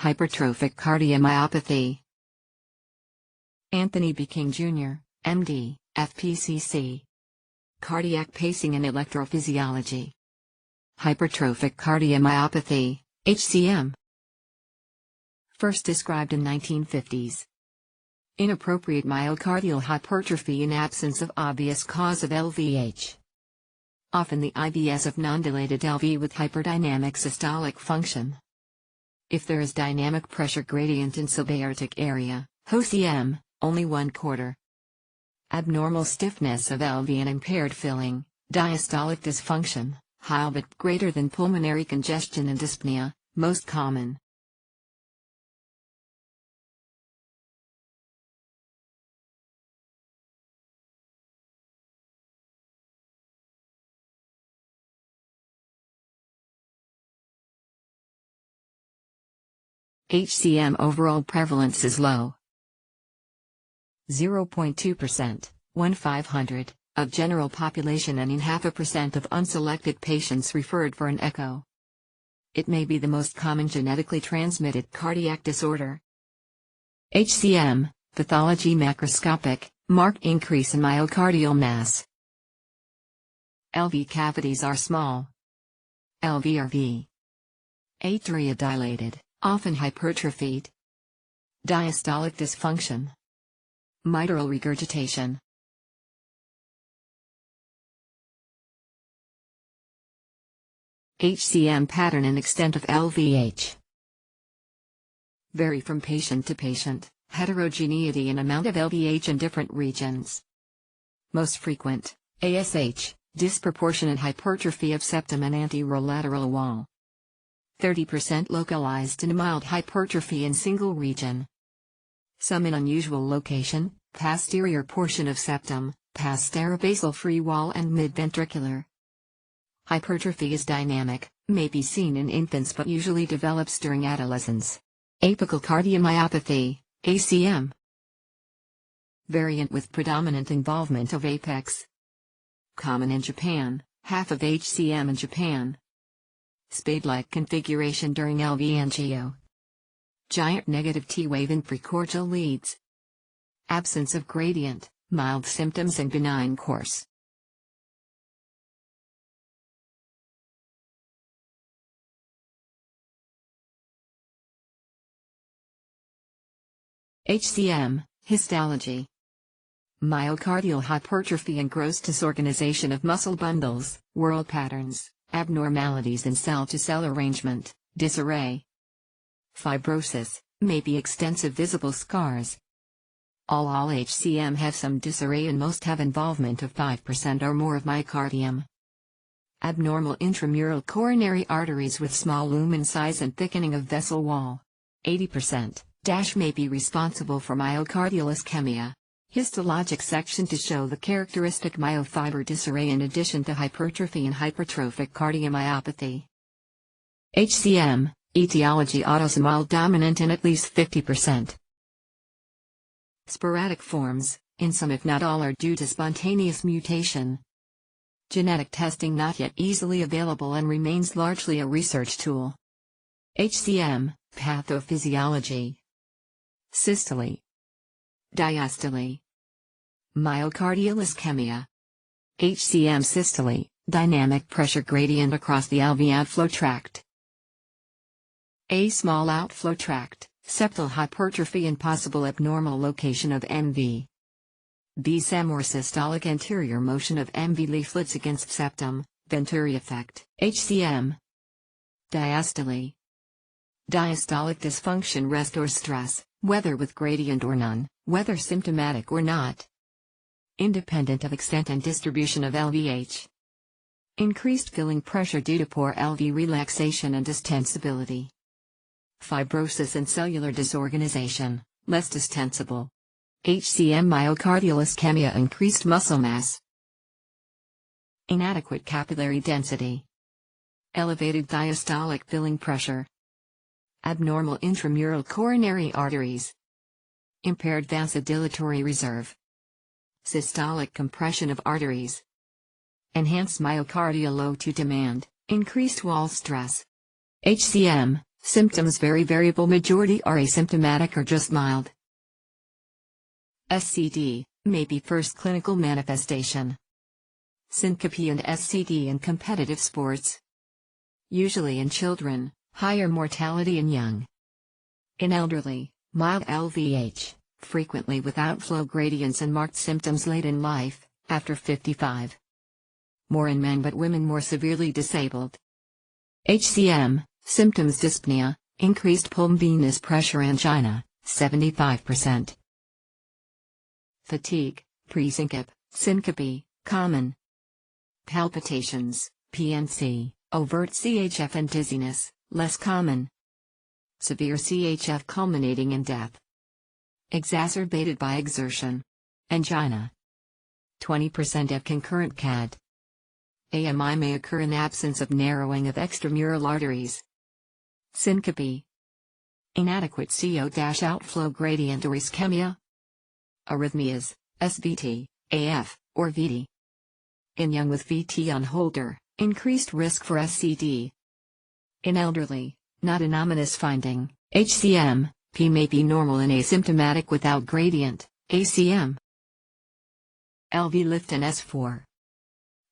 Hypertrophic Cardiomyopathy. Anthony B. King Jr., MD, FPCC. Cardiac Pacing and Electrophysiology. Hypertrophic Cardiomyopathy, HCM. First described in 1950s. Inappropriate myocardial hypertrophy in absence of obvious cause of LVH. Often the IBS of non-dilated LV with hyperdynamic systolic function. If there is dynamic pressure gradient in subaortic area, HOCM, only 1/4. Abnormal stiffness of LV and impaired filling, diastolic dysfunction, high but greater than pulmonary congestion and dyspnea, most common. HCM overall prevalence is low. 0.2%, 1/500, of general population and in 0.5% of unselected patients referred for an echo. It may be the most common genetically transmitted cardiac disorder. HCM, pathology macroscopic, marked increase in myocardial mass. LV cavities are small. LVRV. Atria dilated, often hypertrophied. Diastolic dysfunction. Mitral regurgitation. HCM pattern and extent of LVH vary from patient to patient, heterogeneity in amount of LVH in different regions. Most frequent, ASH, disproportionate hypertrophy of septum and anterolateral wall. 30% localized and mild hypertrophy in single region. Some in unusual location, posterior portion of septum, posterobasal free wall and mid-ventricular. Hypertrophy is dynamic, may be seen in infants but usually develops during adolescence. Apical cardiomyopathy, ACM. Variant with predominant involvement of apex. Common in Japan, half of HCM in Japan. Spade-like configuration during LV angio. Giant negative T-wave in precordial leads. Absence of gradient, mild symptoms and benign course. HCM, histology. Myocardial hypertrophy and gross disorganization of muscle bundles, whorl patterns, abnormalities in cell-to-cell arrangement, disarray. Fibrosis, may be extensive visible scars. All HCM have some disarray and most have involvement of 5% or more of myocardium. Abnormal intramural coronary arteries with small lumen size and thickening of vessel wall. 80% may be responsible for myocardial ischemia. Histologic section to show the characteristic myofiber disarray in addition to hypertrophy and hypertrophic cardiomyopathy. HCM, etiology autosomal dominant in at least 50%. Sporadic forms, in some if not all are due to spontaneous mutation. Genetic testing not yet easily available and remains largely a research tool. HCM, pathophysiology. Systole. Diastole. Myocardial ischemia. HCM systole, dynamic pressure gradient across the LV outflow tract. A small outflow tract, septal hypertrophy and possible abnormal location of MV. B sem or systolic anterior motion of MV leaflets against septum, Venturi effect. HCM. Diastole. Diastolic dysfunction rest or stress, whether with gradient or none, whether symptomatic or not. Independent of extent and distribution of LVH. Increased filling pressure due to poor LV relaxation and distensibility. Fibrosis and cellular disorganization, less distensible. HCM myocardial ischemia increased muscle mass. Inadequate capillary density. Elevated diastolic filling pressure. Abnormal intramural coronary arteries. Impaired vasodilatory reserve. Systolic compression of arteries. Enhanced myocardial O2 demand, increased wall stress. HCM, Symptoms vary, variable, majority are asymptomatic or just mild. SCD may be first clinical manifestation. Syncope and SCD in competitive sports. Usually in children, higher mortality in young. In elderly, mild LVH, frequently with outflow gradients and marked symptoms late in life, after 55. More in men but women more severely disabled. HCM, symptoms dyspnea, increased pulmonary venous pressure, angina, 75%. Fatigue, syncope, common. Palpitations, PNC, overt CHF and dizziness, less common. Severe CHF culminating in death. Exacerbated by exertion. Angina. 20% of concurrent CAD. AMI may occur in absence of narrowing of extramural arteries. Syncope. Inadequate CO-outflow gradient or ischemia. Arrhythmias, SVT, AF, or VT. In young with VT on Holter, increased risk for SCD. In elderly, not an ominous finding. HCM, P may be normal and asymptomatic without gradient, ACM. LV lift and S4.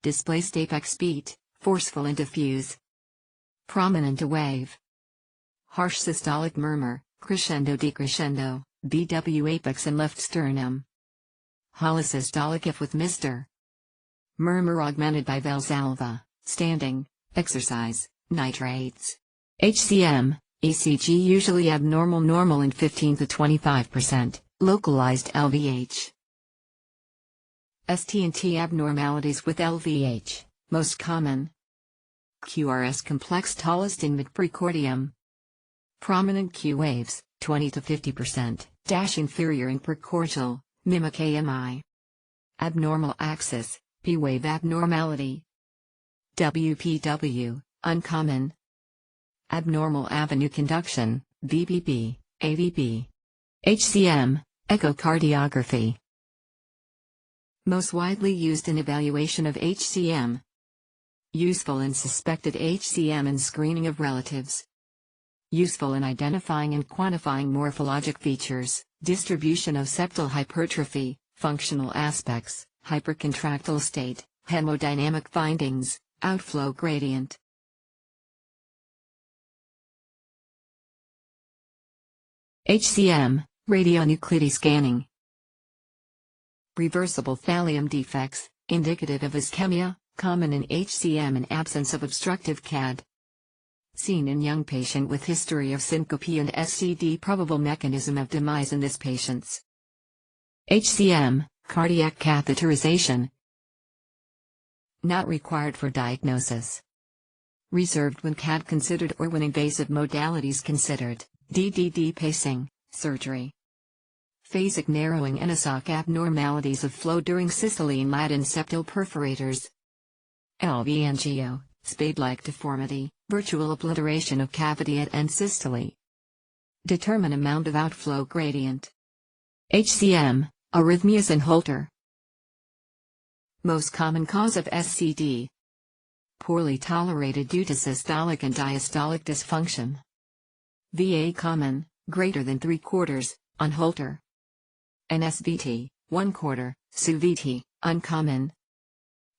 Displaced apex beat, forceful and diffuse. Prominent wave. Harsh systolic murmur, crescendo decrescendo, BW apex and left sternum. Holosystolic if with Mr. Murmur augmented by Valsalva, standing, exercise, nitrates. HCM, ECG usually abnormal, normal in 15 to 25%, localized LVH. ST&T abnormalities with LVH, most common. QRS complex tallest in mid-precordium. Prominent Q waves, 20 to 50%, dash inferior in precordial, mimic AMI. Abnormal axis, P wave abnormality. WPW, uncommon. Abnormal avenue conduction, BBB, AVB. HCM, echocardiography. Most widely used in evaluation of HCM. Useful in suspected HCM and screening of relatives. Useful in identifying and quantifying morphologic features, distribution of septal hypertrophy, functional aspects, hypercontractile state, hemodynamic findings, outflow gradient. HCM, radionuclide scanning. Reversible thallium defects, indicative of ischemia, common in HCM in absence of obstructive CAD. Seen in young patient with history of syncope and SCD, probable mechanism of demise in this patients. HCM, cardiac catheterization. Not required for diagnosis. Reserved when CAD considered or when invasive modalities considered. DDD pacing, surgery. Phasic narrowing NSOC abnormalities of flow during systole in Latin septal perforators. LV angio, spade-like deformity, virtual obliteration of cavity at end systole. Determine amount of outflow gradient. HCM, arrhythmias and Holter. Most common cause of SCD. Poorly tolerated due to systolic and diastolic dysfunction. VA common, greater than 3/4, on Holter. NSVT, 1/4, SUVT, uncommon.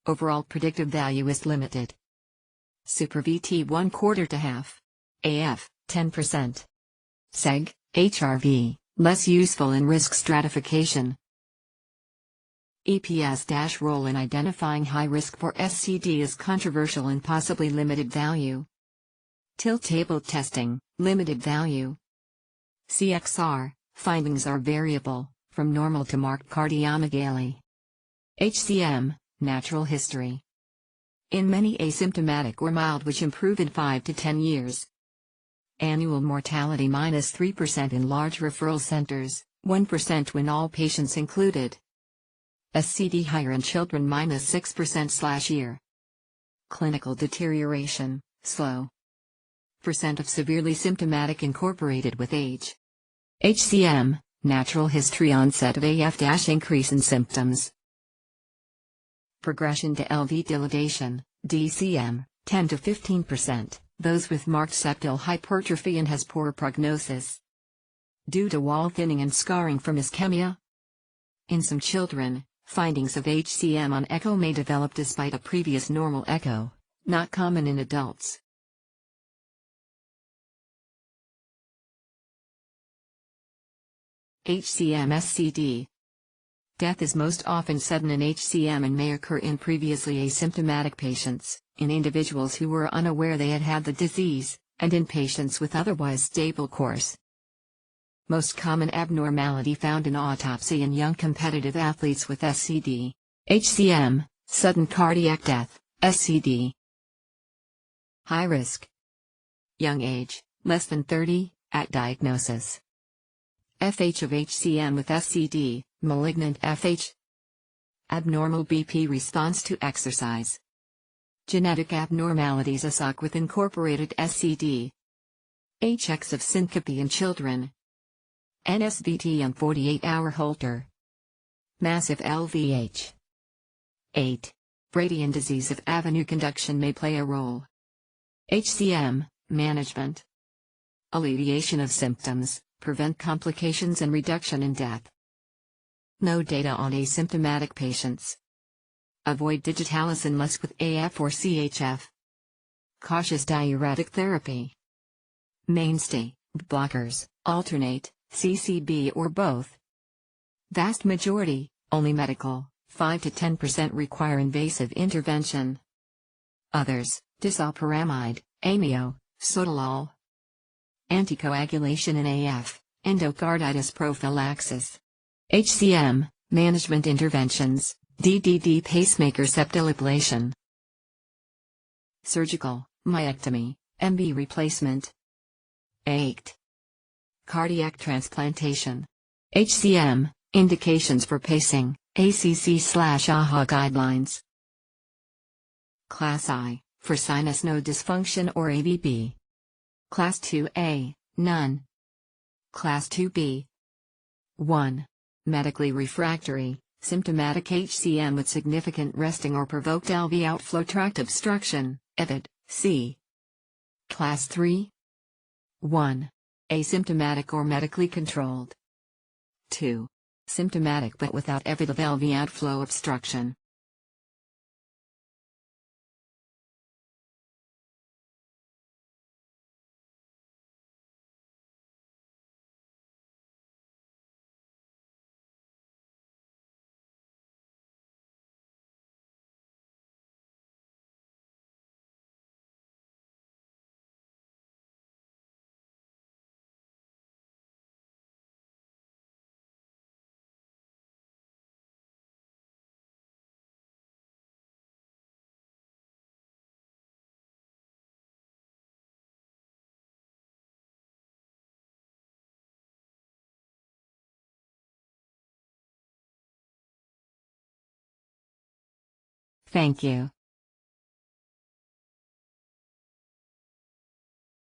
Overall predictive value is limited. Super VT 1/4 to half. AF, 10%. SEG, HRV, less useful in risk stratification. EPS- role in identifying high risk for SCD is controversial and possibly limited value. Tilt table testing, limited value. CXR, findings are variable, from normal to marked cardiomegaly. HCM, natural history. In many asymptomatic or mild which improve in 5 to 10 years. Annual mortality -3% in large referral centers, 1% when all patients included. SCD higher in children -6%/year. Clinical deterioration, slow. % of severely symptomatic incorporated with age. HCM, natural history onset of AF- increase in symptoms. Progression to LV dilatation, DCM, 10 to 15%, those with marked septal hypertrophy and has poor prognosis due to wall thinning and scarring from ischemia. In some children, findings of HCM on echo may develop despite a previous normal echo, not common in adults. HCM-SCD. Death is most often sudden in HCM and may occur in previously asymptomatic patients, in individuals who were unaware they had had the disease, and in patients with otherwise stable course. Most common abnormality found in autopsy in young competitive athletes with SCD. HCM, sudden cardiac death, SCD. High risk. Young age, less than 30, at diagnosis. FH of HCM with SCD, malignant FH. Abnormal BP response to exercise. Genetic abnormalities ASOC with incorporated SCD. HX of syncope in children. NSVT on 48-hour Holter. Massive LVH. 8. Bradyan disease of avenue conduction may play a role. HCM, management. Alleviation of symptoms, prevent complications and reduction in death. No data on asymptomatic patients. Avoid digitalis unless with AF or CHF. Cautious diuretic therapy. Mainstay, blockers, alternate, CCB or both. Vast majority, only medical, 5 to 10% require invasive intervention. Others, disulfiramide, amio, sotalol. Anticoagulation in AF, endocarditis prophylaxis. HCM, management interventions, DDD pacemaker septal ablation. Surgical, myectomy, MB replacement. ACT. Cardiac transplantation. HCM, indications for pacing, ACC/AHA guidelines. Class I, for sinus node dysfunction or AVB. Class 2A, none. Class 2B. 1. Medically refractory, symptomatic HCM with significant resting or provoked LV outflow tract obstruction, EVID, C. Class 3. 1. Asymptomatic or medically controlled. 2. Symptomatic but without evidence of LV outflow obstruction. Thank you.